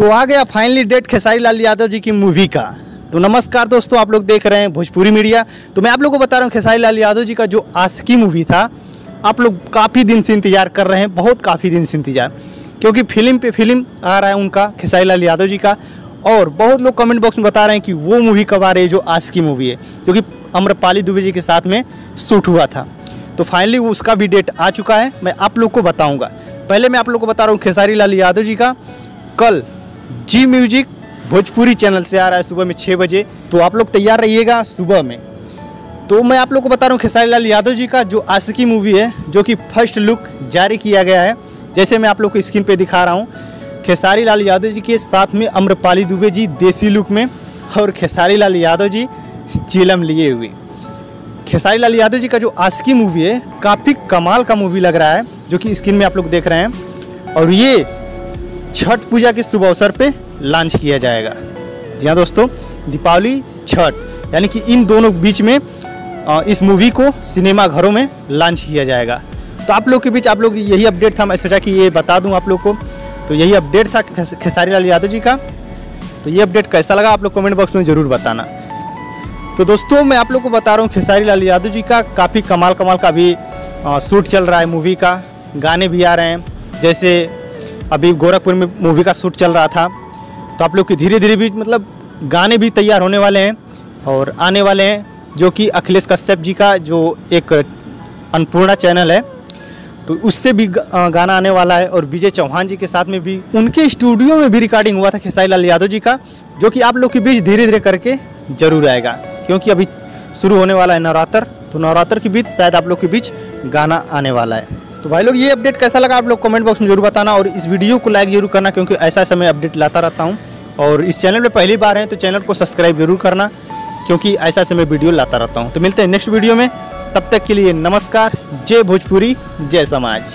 तो आ गया finally date Khesari Lal Yadav ji की मूवी का। तो नमस्कार दोस्तों, आप लोग देख रहे हैं भोजपुरी मीडिया। तो मैं आप लोगों को बता रहा हूँ खेसारी लाल यादव जी का जो आशिकी मूवी था, आप लोग काफ़ी दिन से इंतज़ार कर रहे हैं, बहुत काफ़ी दिन से इंतज़ार, क्योंकि फिल्म पे फिल्म आ रहा है उनका खेसारी लाल यादव जी का। और बहुत लोग कमेंट बॉक्स में बता रहे हैं कि वो मूवी कब आ रही है जो आशिकी मूवी है, जो कि आम्रपाली दुबे जी के साथ में शूट हुआ था। तो फाइनली उसका भी डेट आ चुका है, मैं आप लोग को बताऊँगा। पहले मैं आप लोग को बता रहा हूँ खेसारी लाल यादव जी का कल जी म्यूजिक भोजपुरी चैनल से आ रहा है सुबह में 6 बजे। तो आप लोग तैयार रहिएगा सुबह में। तो मैं आप लोग को बता रहा हूँ खेसारी लाल यादव जी का जो आशिकी मूवी है, जो कि फर्स्ट लुक जारी किया गया है। जैसे मैं आप लोग को स्क्रीन पे दिखा रहा हूँ, खेसारी लाल यादव जी के साथ में आम्रपाली दुबे जी देसी लुक में, और खेसारी लाल यादव जी चिलम लिए हुए। खेसारी लाल यादव जी का जो आशिकी मूवी है काफ़ी कमाल का मूवी लग रहा है, जो कि स्क्रीन में आप लोग देख रहे हैं। और ये छठ पूजा के शुभ अवसर पे लॉन्च किया जाएगा। जी हाँ दोस्तों, दीपावली छठ यानी कि इन दोनों बीच में इस मूवी को सिनेमा घरों में लॉन्च किया जाएगा। तो आप लोग के बीच आप लोग यही अपडेट था, मैं सोचा कि ये बता दूं आप लोग को। तो यही अपडेट था खेसारी लाल यादव जी का। तो ये अपडेट कैसा लगा आप लोग कमेंट बॉक्स में ज़रूर बताना। तो दोस्तों मैं आप लोग को बता रहा हूँ खेसारी लाल यादव जी का काफ़ी कमाल का अभी शूट चल रहा है मूवी का। गाने भी आ रहे हैं, जैसे अभी गोरखपुर में मूवी का शूट चल रहा था। तो आप लोग की धीरे धीरे भी मतलब गाने भी तैयार होने वाले हैं और आने वाले हैं, जो कि अखिलेश कश्यप जी का जो एक अन्नपूर्णा चैनल है, तो उससे भी गाना आने वाला है। और विजय चौहान जी के साथ में भी उनके स्टूडियो में भी रिकॉर्डिंग हुआ था खेसारी लाल यादव जी का, जो कि आप लोग के बीच धीरे धीरे करके ज़रूर आएगा, क्योंकि अभी शुरू होने वाला है नवरात्र। तो नवरात्र के बीच शायद आप लोग के बीच गाना आने वाला है। तो भाई लोग ये अपडेट कैसा लगा आप लोग कमेंट बॉक्स में जरूर बताना, और इस वीडियो को लाइक जरूर करना, क्योंकि ऐसा समय अपडेट लाता रहता हूँ। और इस चैनल पे पहली बार है तो चैनल को सब्सक्राइब जरूर करना, क्योंकि ऐसा समय वीडियो लाता रहता हूँ। तो मिलते हैं नेक्स्ट वीडियो में, तब तक के लिए नमस्कार। जय भोजपुरी, जय समाज।